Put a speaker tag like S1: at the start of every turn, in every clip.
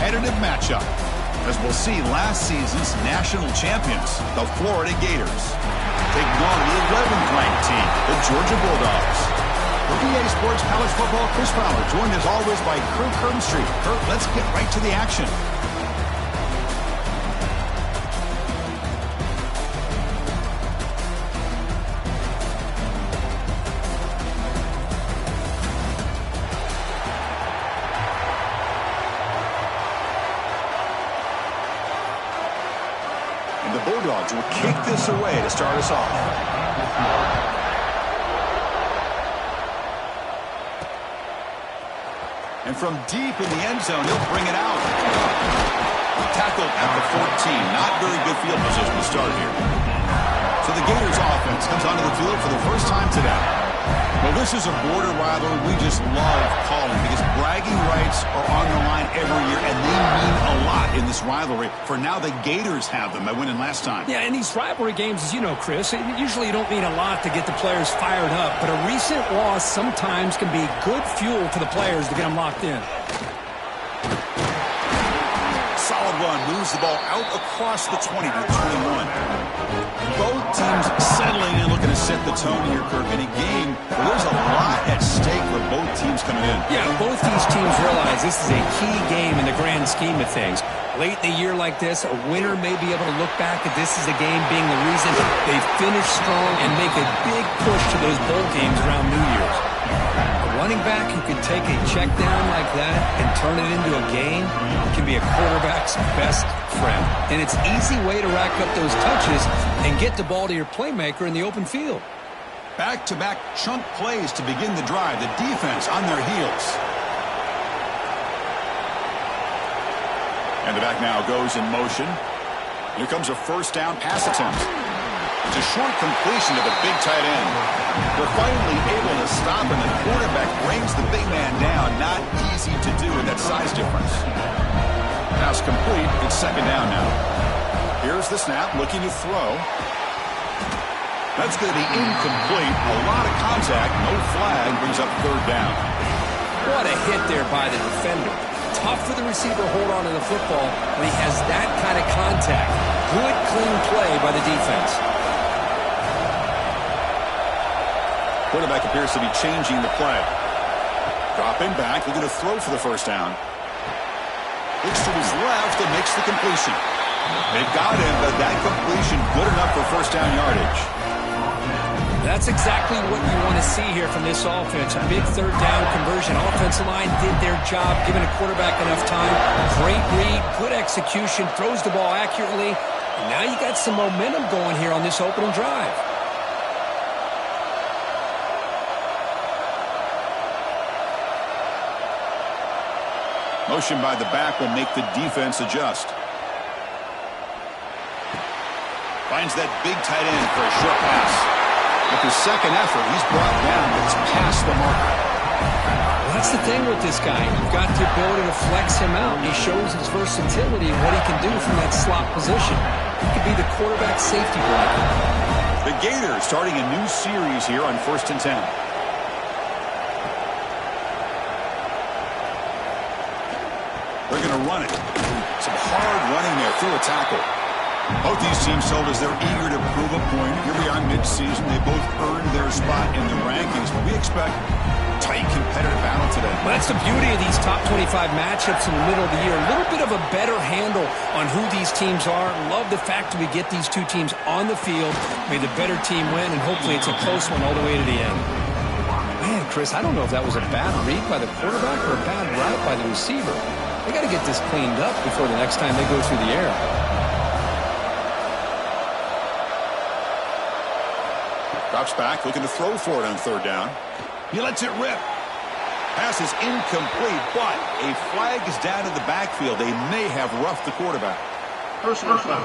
S1: competitive matchup, as we'll see last season's national champions, the Florida Gators, taking on the 11th ranked team, the Georgia Bulldogs. For EA Sports College Football, Chris Fowler, joined as always by Kurt Street. Kurt, let's get right to the action. And the Bulldogs will kick this away to start us off. And from deep in the end zone, he'll bring it out. Tackled at the 14. Not very good field position to start here. So the Gators offense comes onto the field for the first time today. Well, this is a border rivalry we just love calling because bragging rights are on the line every year, and they mean a lot in this rivalry. For now, the Gators have them by winning last time.
S2: Yeah, in these rivalry games, as you know, Chris, usually you don't need a lot to get the players fired up, but a recent loss sometimes can be good fuel for the players to get them locked in.
S1: Solid run, moves the ball out across the 20 to 21. Both teams settling in, looking to set the tone here, Kirk. In a game where there's a lot at stake for both teams coming in.
S2: Yeah, both these teams realize this is a key game in the grand scheme of things. Late in the year like this, a winner may be able to look back at this as a game being the reason they finish strong and make a big push to those bowl games around New Year's. A running back who can take a check down like that and turn it into a gain can be a quarterback's best friend. And it's an easy way to rack up those touches and get the ball to your playmaker in the open field.
S1: Back-to-back chunk plays to begin the drive. The defense on their heels. And the back now goes in motion. Here comes a first down pass attempt. It's a short completion to the big tight end. They're finally able to stop, and the quarterback brings the big man down. Not easy to do with that size difference. Pass complete. It's second down now. Here's the snap, looking to throw. That's going to be incomplete. A lot of contact, no flag, brings up third down.
S2: What a hit there by the defender. Tough for the receiver to hold on to the football when he has that kind of contact. Good, clean play by the defense.
S1: Quarterback appears to be changing the play. Dropping back, looking to throw for the first down. Looks to his left and makes the completion. They've got him, but that completion good enough for first down yardage.
S2: That's exactly what you want to see here from this offense. A big third down conversion. Offensive line did their job, giving a quarterback enough time. Great read, good execution, throws the ball accurately. And now you got some momentum going here on this opening drive.
S1: Motion by the back will make the defense adjust. Finds that big tight end for a short pass. With his second effort, he's brought down, but it's past the marker.
S2: Well, that's the thing with this guy. You've got the ability to flex him out. He shows his versatility and what he can do from that slot position. He could be the quarterback safety blanket.
S1: The Gators starting a new series here on 1st and 10. They're going to run it. Some hard running there through a tackle. Both these teams told us they're eager to prove a point. Here we are mid-season. They both earned their spot in the rankings, but we expect tight competitive battle today.
S2: Well, that's the beauty of these top 25 matchups in the middle of the year. A little bit of a better handle on who these teams are. Love the fact that we get these two teams on the field. May the better team win, and hopefully it's a close one all the way to the end. Man, Chris, I don't know if that was a bad read by the quarterback or a bad route by the receiver. They got to get this cleaned up before the next time they go through the air.
S1: Drops back, looking to throw for it on third down. He lets it rip. Pass is incomplete, but a flag is down in the backfield. They may have roughed the quarterback.
S3: Personal foul.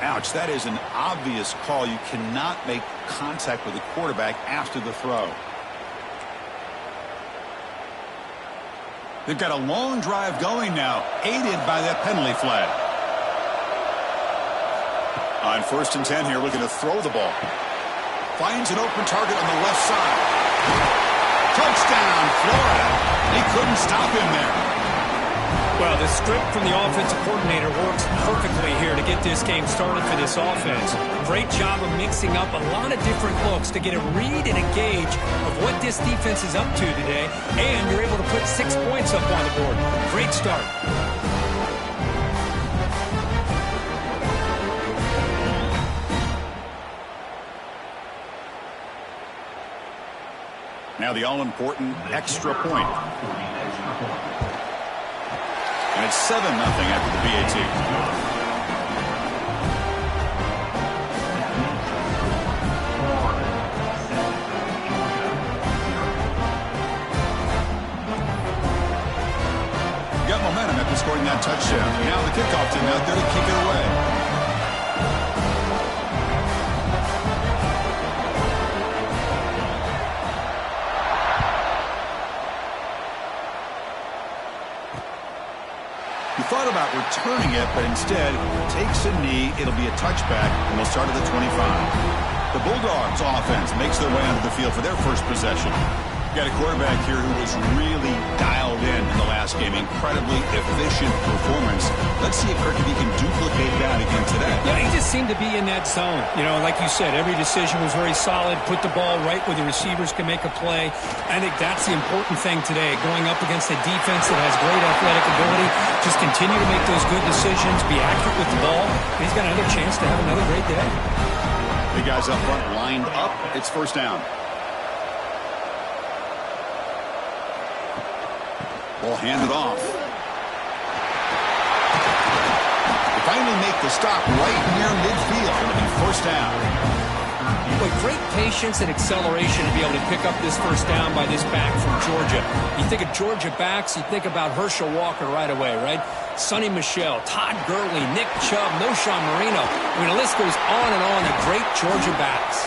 S1: Ouch, that is an obvious call. You cannot make contact with the quarterback after the throw. They've got a long drive going now, aided by that penalty flag. On 1st and 10 here, looking to throw the ball. Finds an open target on the left side. Touchdown, Florida. He couldn't stop him there.
S2: Well, the script from the offensive coordinator works perfectly here to get this game started for this offense. Great job of mixing up a lot of different looks to get a read and a gauge of what this defense is up to today, and you're able to put 6 points up on the board. Great start.
S1: Now the all-important extra point. And it's 7-0 after the BAT. Got momentum after scoring that touchdown. Now the kickoff team out there to kick it away. Thought about returning it, but instead takes a knee. It'll be a touchback, and they'll start at the 25. The Bulldogs offense makes their way onto the field for their first possession. Got a quarterback here who was really dialed in the last game. Incredibly efficient performance. Let's see if Kirby can duplicate that again today.
S2: Yeah, he just seemed to be in that zone. You know, like you said, every decision was very solid. Put the ball right where the receivers can make a play. I think that's the important thing today. Going up against a defense that has great athletic ability. Just continue to make those good decisions. Be accurate with the ball. And he's got another chance to have another great day.
S1: The guys up front lined up. It's first down. Ball handed off. They finally make the stop right near midfield. It'll be first down.
S2: With great patience and acceleration to be able to pick up this first down by this back from Georgia. You think of Georgia backs, you think about Herschel Walker right away, right? Sonny Michel, Todd Gurley, Nick Chubb, Noshawn Marino. I mean, the list goes on and on of great Georgia backs.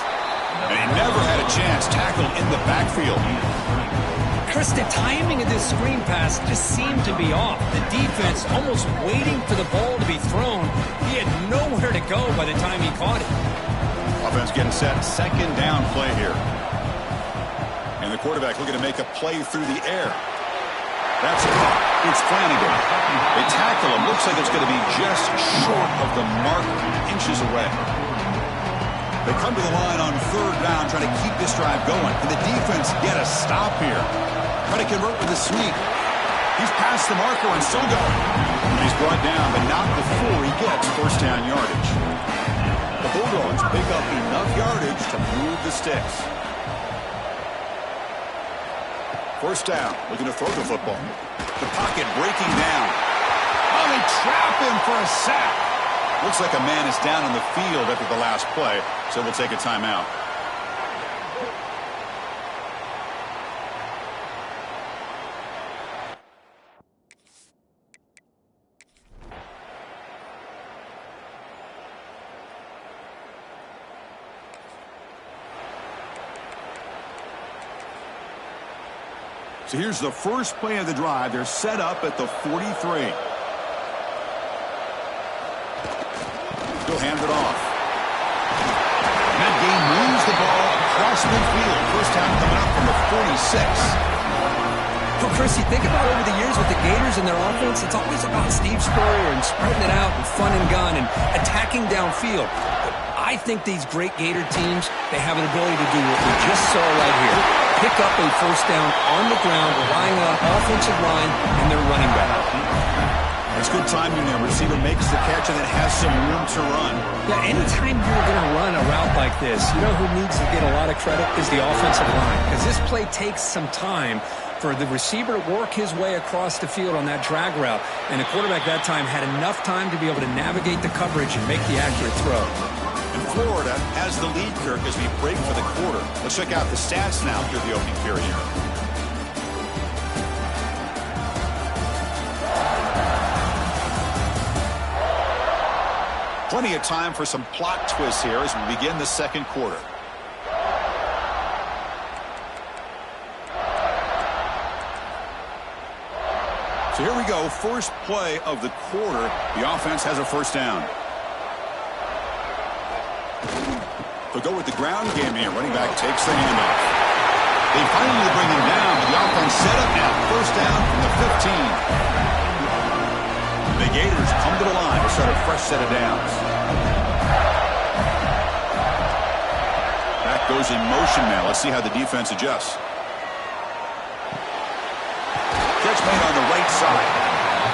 S1: And he never had a chance tackled in the backfield.
S2: Chris, the timing of this screen pass just seemed to be off. The defense almost waiting for the ball to be thrown. He had nowhere to go by the time he caught it.
S1: Offense getting set. Second down play here. And the quarterback looking to make a play through the air. That's caught. It's Flanagan. They tackle him. Looks like it's going to be just short of the mark, inches away. They come to the line on third down, trying to keep this drive going. And the defense get a stop here. Trying to convert with a sweep. He's past the marker and still going. And he's brought down, but not before he gets first down yardage. The Bulldogs pick up enough yardage to move the sticks. First down, looking to throw the football. The pocket breaking down. Oh, they trap him for a sack. Looks like a man is down on the field after the last play, so we'll take a timeout. So here's the first play of the drive. They're set up at the 43. He'll hand it off. That game moves the ball across midfield. First down coming up from the 46.
S2: Well, Chris, you think about over the years with the Gators and their offense, it's always about Steve Spurrier and spreading it out and fun and gun and attacking downfield. I think these great Gator teams, they have an ability to do what we just saw right here. Pick up a first down on the ground, relying on offensive line and their running back.
S1: It's good timing there. Receiver makes the catch and it has some room to run.
S2: Yeah, anytime you're going to run a route like this, you know who needs to get a lot of credit is the offensive line. Because this play takes some time for the receiver to work his way across the field on that drag route. And the quarterback that time had enough time to be able to navigate the coverage and make the accurate throw.
S1: And Florida has the lead, Kirk, as we break for the quarter. Let's check out the stats now through the opening period. Plenty of time for some plot twists here as we begin the second quarter. So here we go. First play of the quarter. The offense has a first down. They'll go with the ground game here. Running back takes the handoff. They finally bring him down, but the offense set up now. First down from the 15. The Gators come to the line to start a fresh set of downs. Back goes in motion now. Let's see how the defense adjusts. Catch made on the right side.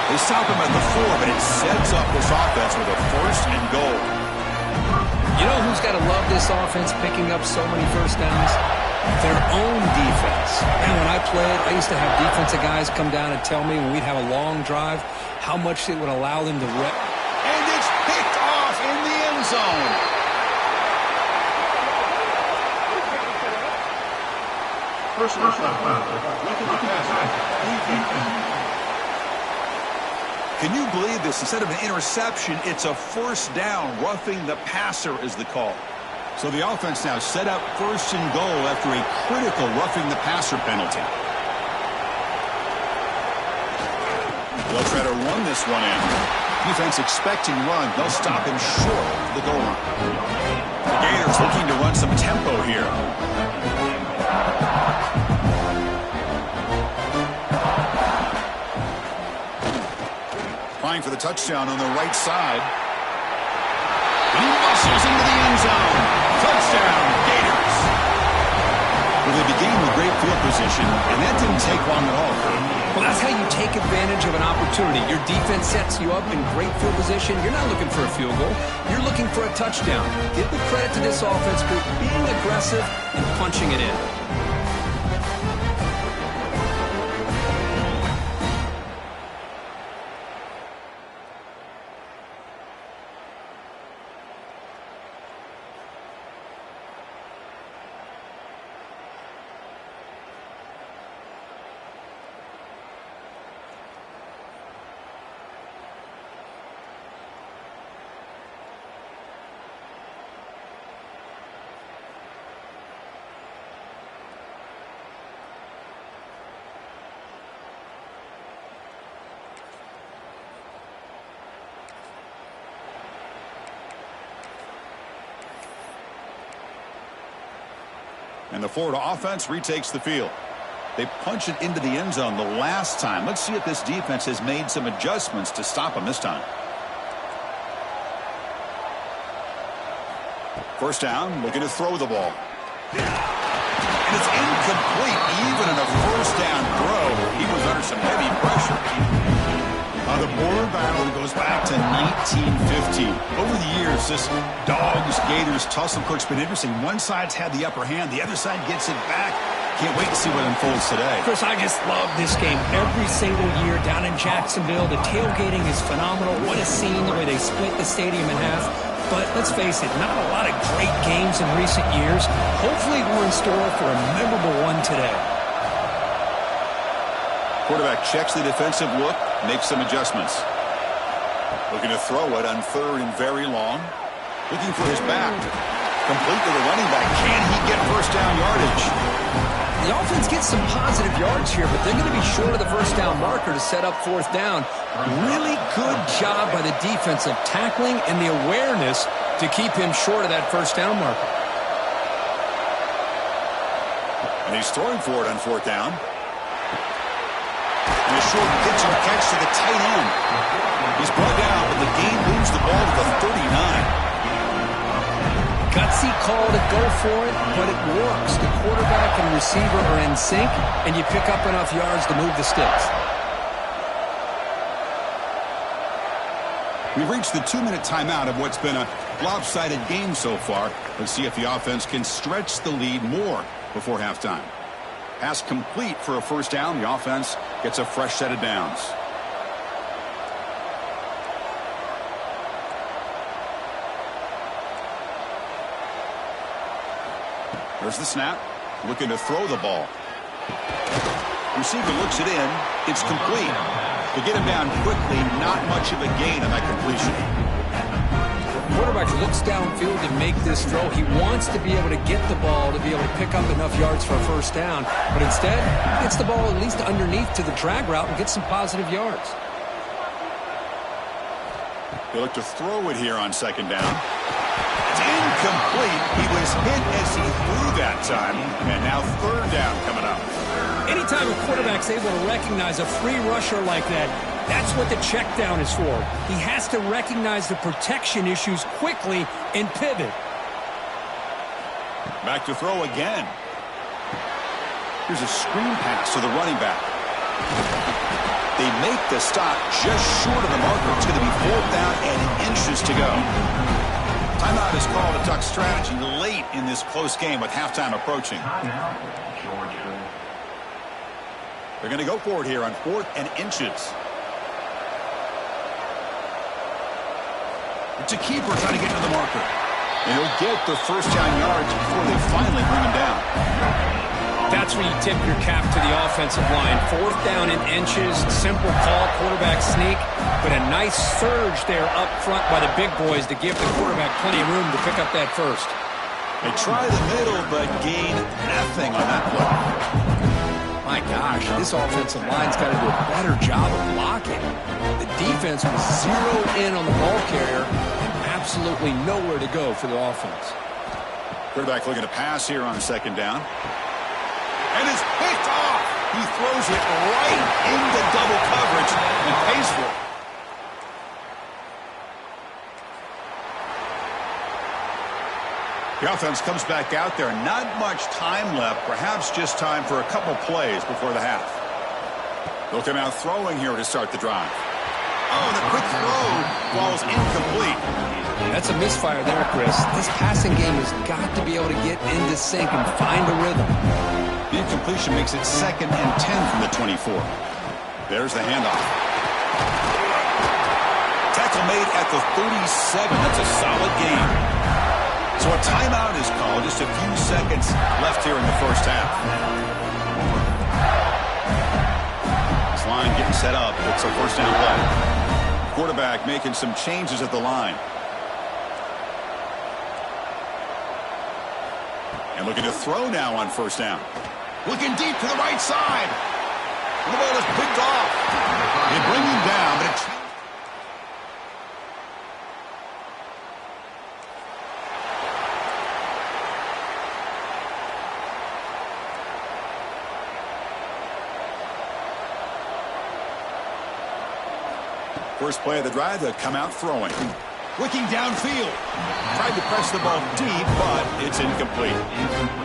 S1: They stop him at the 4, but it sets up this offense with a first and goal.
S2: You know who's got to love this offense picking up so many first downs? Their own defense. And when I played, I used to have defensive guys come down and tell me when we'd have a long drive how much it would allow them to rep.
S1: And it's picked off in the end zone.
S3: First
S1: Can you believe this? Instead of an interception, it's a first down. Roughing the passer is the call. So the offense now set up first and goal after a critical roughing the passer penalty. They'll try to run this one in. Defense expecting run. They'll stop him short of the goal line. The Gators looking to run some tempo here. Trying for the touchdown on the right side. He muscles into the end zone. Touchdown, Gators. Well, they began with great field position, and that didn't take long at all.
S2: Well, that's how you take advantage of an opportunity. Your defense sets you up in great field position. You're not looking for a field goal. You're looking for a touchdown. Give the credit to this offense for being aggressive and punching it in.
S1: And the Florida offense retakes the field. They punch it into the end zone the last time. Let's see if this defense has made some adjustments to stop them this time. First down, looking to throw the ball. And it's incomplete. Even in a first down throw, he was under some heavy pressure. The border battle goes back to 1915. Over the years, this Dogs-Gators tussle cook's been interesting. One side's had the upper hand. The other side gets it back. Can't wait to see what unfolds today.
S2: Chris, I just love this game every single year down in Jacksonville. The tailgating is phenomenal. What a scene, the way they split the stadium in half. But let's face it, not a lot of great games in recent years. Hopefully we're in store for a memorable one today.
S1: Quarterback checks the defensive look, makes some adjustments. Looking to throw it on third and very long. Looking for his back. Complete to the running back. Can he get first down yardage?
S2: The offense gets some positive yards here, but they're going to be short of the first down marker to set up fourth down. Really good job by the defense of tackling and the awareness to keep him short of that first down marker.
S1: And he's throwing for it on fourth down. And a short pitch and catch to the tight end. He's brought down, but the game moves the ball to the 39.
S2: Gutsy call to go for it, but it works. The quarterback and receiver are in sync, and you pick up enough yards to move the sticks.
S1: We've reached the 2-minute timeout of what's been a lopsided game so far. Let's see if the offense can stretch the lead more before halftime. Pass complete for a first down. The offense gets a fresh set of downs. There's the snap. Looking to throw the ball. Receiver looks it in. It's complete. To get him down quickly, not much of a gain on that completion.
S2: Quarterback looks downfield to make this throw. He wants to be able to get the ball to be able to pick up enough yards for a first down. But instead, he gets the ball at least underneath to the drag route and gets some positive yards.
S1: They look to throw it here on second down. It's incomplete. He was hit as he threw that time. And now third down coming up.
S2: Anytime a quarterback's able to recognize a free rusher like that, that's what the check down is for. He has to recognize the protection issues quickly and pivot.
S1: Back to throw again. Here's a screen pass to the running back. They make the stop just short of the marker. It's going to be 4th down and inches to go. Timeout is called to duck strategy late in this close game with halftime approaching. They're going to go for it here on 4th and inches. It's a keeper trying to get to the marker. And he'll get the first down yards before they finally bring him down.
S2: That's where you tip your cap to the offensive line. 4th down and inches, simple call, quarterback sneak, but a nice surge there up front by the big boys to give the quarterback plenty of room to pick up that first.
S1: They try the middle, but gain nothing on that play.
S2: My gosh, this offensive line's got to do a better job of blocking. The defense was zeroed in on the ball carrier and absolutely nowhere to go for the offense.
S1: Quarterback looking to pass here on 2nd down. And it's picked off. He throws it right into double coverage and pays for it. The offense comes back out there. Not much time left. Perhaps just time for a couple plays before the half. They'll come out throwing here to start the drive. Oh, the quick throw falls incomplete.
S2: That's a misfire there, Chris. This passing game has got to be able to get into sync and find a rhythm.
S1: The incompletion makes it 2nd and 10 from the 24. There's the handoff. Tackle made at the 37. That's a solid gain. So a timeout is called. Just a few seconds left here in the first half. This line getting set up. It's a first down play. Quarterback making some changes at the line. And looking to throw now on 1st down. Looking deep to the right side. The ball is picked off. They bring him down, but it's... First play of the drive, they'll come out throwing. Looking downfield. Tried to press the ball deep, but it's incomplete.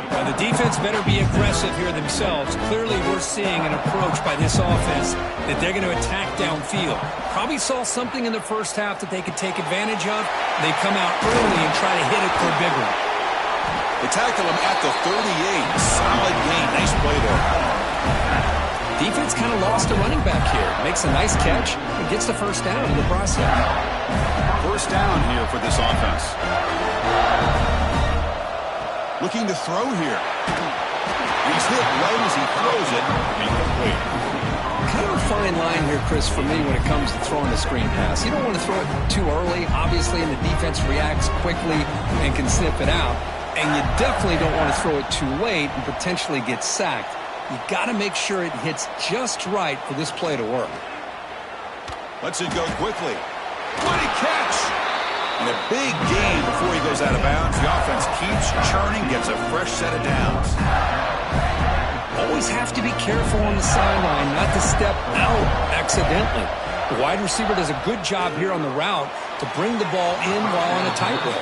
S2: Now, the defense better be aggressive here themselves. Clearly, we're seeing an approach by this offense that they're going to attack downfield. Probably saw something in the first half that they could take advantage of. They come out early and try to hit it for a big one.
S1: They tackle him at the 38. Solid gain. Nice play there.
S2: Defense kind of lost a running back here. Makes a nice catch and gets the first down in the process.
S1: First down here for this offense. Looking to throw here. He's hit right as he throws it. Incomplete.
S2: Kind of a fine line here, Chris, for me when it comes to throwing a screen pass. You don't want to throw it too early, obviously, and the defense reacts quickly and can sniff it out. And you definitely don't want to throw it too late and potentially get sacked. You got to make sure it hits just right for this play to work.
S1: Lets it go quickly. What a catch! And a big gain before he goes out of bounds. The offense keeps churning, gets a fresh set of downs.
S2: Always have to be careful on the sideline not to step out accidentally. The wide receiver does a good job here on the route to bring the ball in while on a tightrope.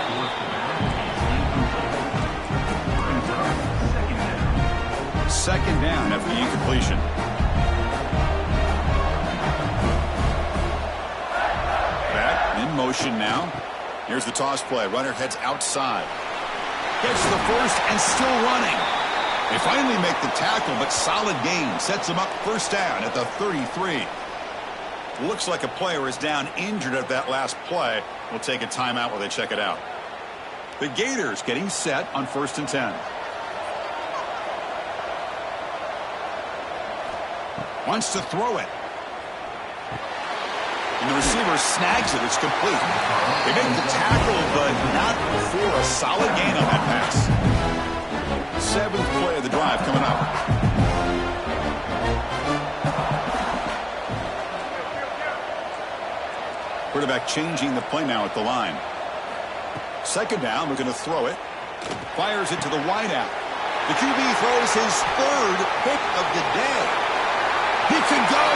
S1: Second down after the incompletion. Back in motion now. Here's the toss play. Runner heads outside. Gets the first and still running. They finally make the tackle, but solid gain. Sets them up first down at the 33. Looks like a player is down injured at that last play. We'll take a timeout while they check it out. The Gators getting set on 1st and 10. Wants to throw it. And the receiver snags it. It's complete. They make the tackle, but not before a solid gain on that pass. 7th play of the drive coming up. Quarterback changing the play now at the line. 2nd down, looking to throw it. Fires it to the wideout. The QB throws his third pick of the day. He can go.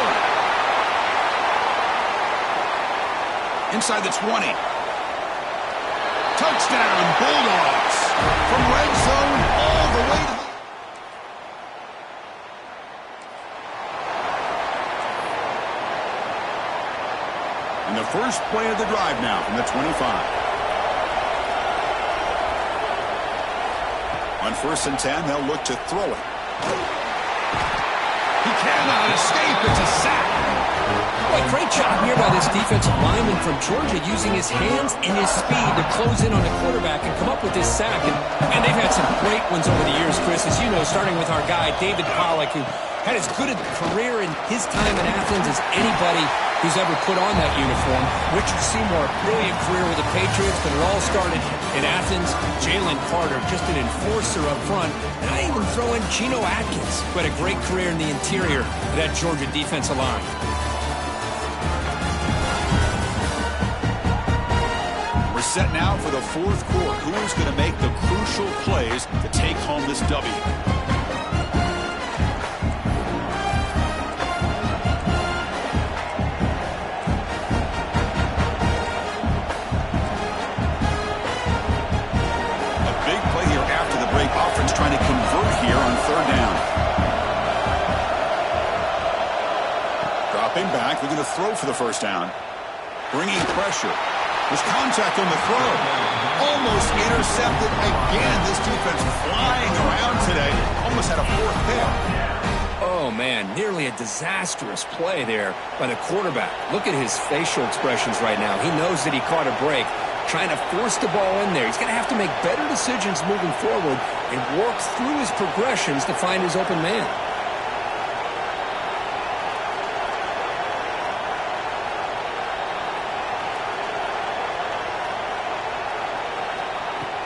S1: Inside the 20. Touchdown, Bulldogs. From red zone all the way to the... And the first play of the drive now from the 25. On 1st and 10, they'll look to throw it. He cannot escape. It's a sack.
S2: Boy, great job here by this defensive lineman from Georgia using his hands and his speed to close in on the quarterback and come up with this sack. And they've had some great ones over the years, Chris, as you know, starting with our guy, David Pollack, who had as good a career in his time in Athens as anybody who's ever put on that uniform. Richard Seymour, brilliant career with the Patriots, but it all started in Athens. Jalen Carter, just an enforcer up front. And I even throw in Geno Atkins, who had a great career in the interior of that Georgia defensive line.
S1: We're set now for the fourth quarter. Who's going to make the crucial plays to take home this W? Offense trying to convert here on 3rd down. Dropping back, looking to throw for the 1st down. Bringing pressure. There's contact on the throw. Almost intercepted again. This defense flying around today. Almost had a 4th pick.
S2: Oh, man, nearly a disastrous play there by the quarterback. Look at his facial expressions right now. He knows that he caught a break, trying to force the ball in there. He's going to have to make better decisions moving forward and work through his progressions to find his open man.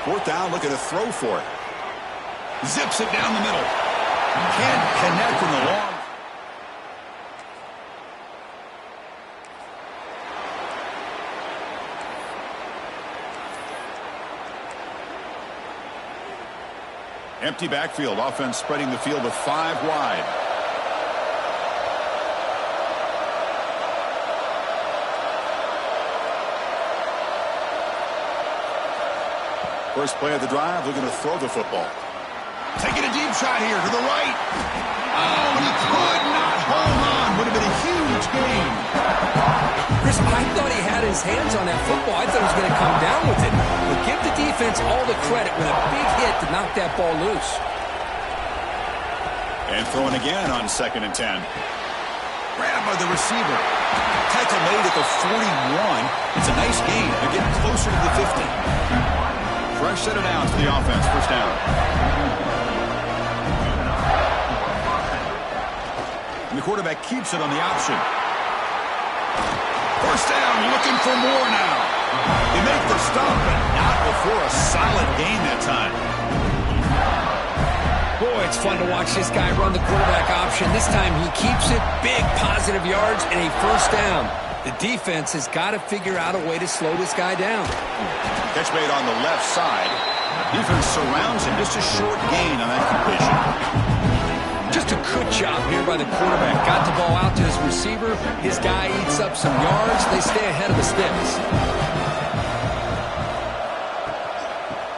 S1: 4th down, looking to throw for it. Zips it down the middle. Can't connect in the long. Empty backfield. Offense spreading the field with 5 wide. First play of the drive, looking to throw the football. Taking a deep shot here to the right. Oh, he could not hold on. Would have been a huge gain.
S2: Chris, I thought he had his hands on that football. I thought he was going to come down with it. But give the defense all the credit with a big hit to knock that ball loose.
S1: And throwing again on 2nd and 10. Grabbed by the receiver. Tackle made at the 41. It's a nice gain. They're getting closer to the 50. Fresh set of downs for the offense. 1st down. And the quarterback keeps it on the option. 1st down, looking for more now. They make the stop, but not before a solid gain that time.
S2: Boy, it's fun to watch this guy run the quarterback option. This time he keeps it. Big positive yards and a 1st down. The defense has got to figure out a way to slow this guy down.
S1: Catch made on the left side. Defense surrounds him. Just a short gain on that completion.
S2: Just a good job here by the quarterback. Got the ball out to his receiver. His guy eats up some yards. They stay ahead of the sticks.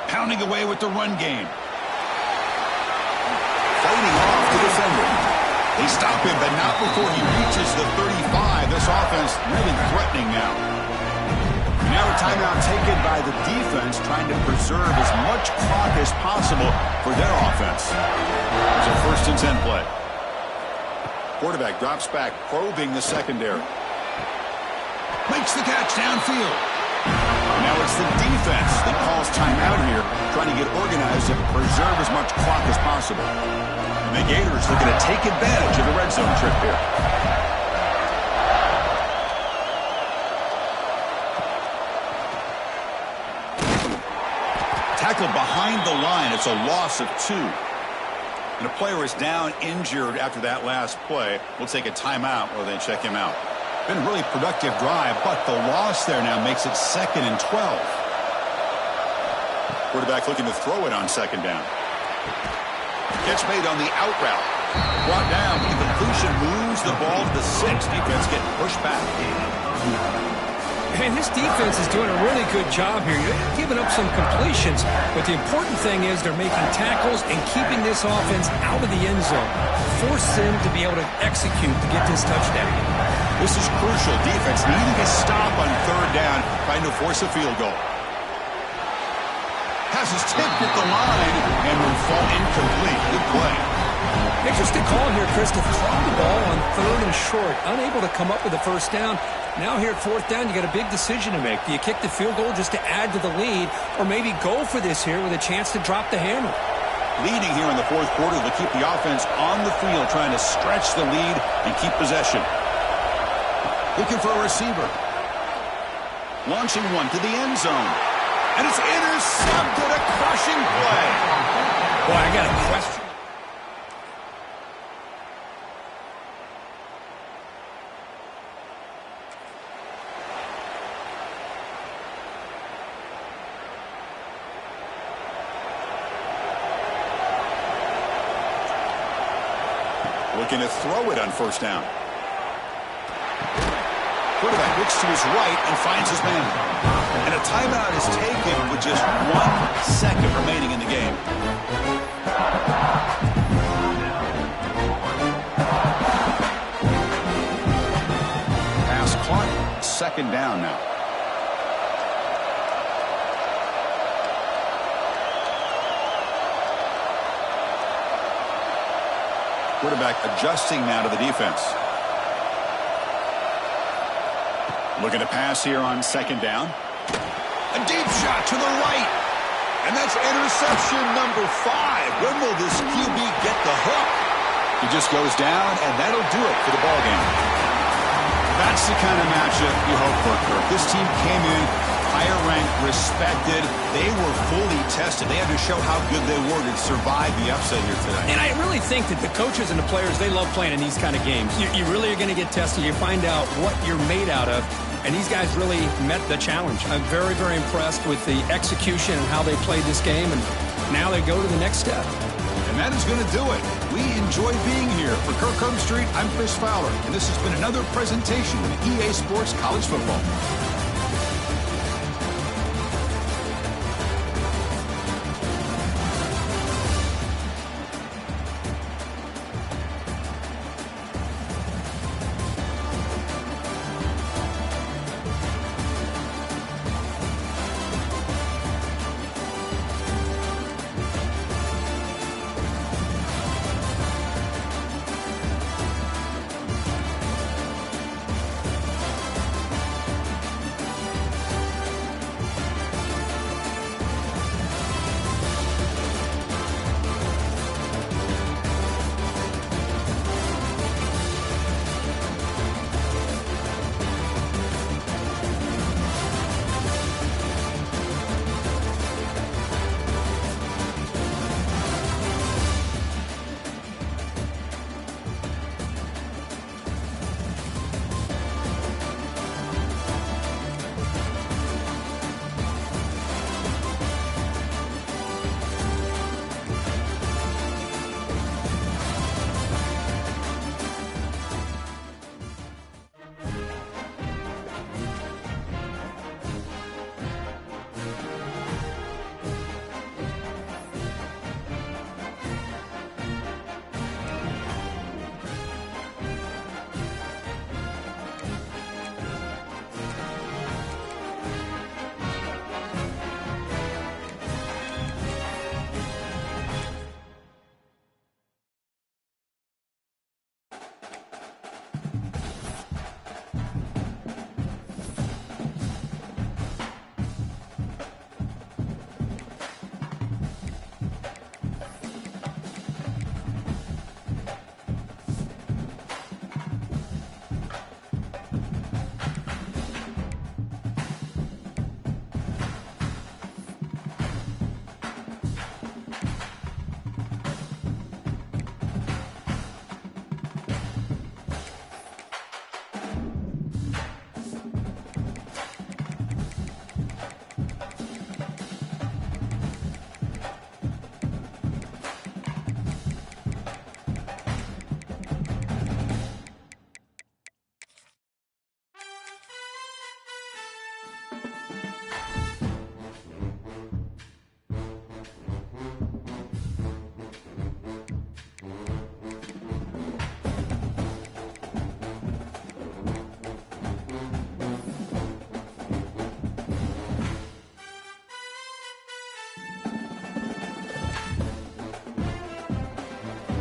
S1: Pounding away with the run game. Fighting off the defender. They stop him, but not before he reaches the 35. This offense really threatening now. Now a timeout taken by the defense, trying to preserve as much clock as possible for their offense. It's a 1st and 10 play. Quarterback drops back, probing the secondary. Makes the catch downfield. Now it's the defense that calls timeout here, trying to get organized and preserve as much clock as possible. And the Gators looking to take advantage of the red zone trip here. Tackled behind the line. It's a loss of 2. And a player is down injured after that last play. We'll take a timeout while they check him out. Been a really productive drive, but the loss there now makes it 2nd and 12. Quarterback looking to throw it on 2nd down. Catch made on the out route. Brought down. The completion moves the ball to the 6. Defense getting pushed back.
S2: And this defense is doing a really good job here. They're giving up some completions, but the important thing is they're making tackles and keeping this offense out of the end zone. Force them to be able to execute to get this touchdown.
S1: This is crucial. Defense needing a stop on 3rd down, trying to force a field goal. Pass is tipped at the line and will fall incomplete. Good play.
S2: Interesting call here, Chris, to throw the ball on 3rd and short. Unable to come up with a first down. Now here at 4th down, you got a big decision to make. Do you kick the field goal just to add to the lead, or maybe go for this here with a chance to drop the hammer?
S1: Leading here in the 4th quarter will keep the offense on the field, trying to stretch the lead and keep possession. Looking for a receiver. Launching one to the end zone. And it's intercepted. A crushing play.
S2: Boy, I got a question.
S1: Looking to throw it on 1st down. Quarterback looks to his right and finds his man. And a timeout is taken with just 1 second remaining in the game. Pass clock, 2nd down now. Quarterback adjusting now to the defense. Looking to pass here on 2nd down. A deep shot to the right. And that's interception number 5. When will this QB get the hook? He just goes down, and that'll do it for the ballgame. That's the kind of matchup you hope for, Kirk. This team came in higher ranked, respected. They were fully tested. They had to show how good they were to survive the upset here today.
S2: And I really think that the coaches and the players, they love playing in these kind of games. You really are going to get tested. You find out what you're made out of. And these guys really met the challenge. I'm very, very impressed with the execution and how they played this game. And now they go to the next step.
S1: And that is going to do it. We enjoy being here. For Kirk Street, I'm Chris Fowler. And this has been another presentation of EA Sports College Football.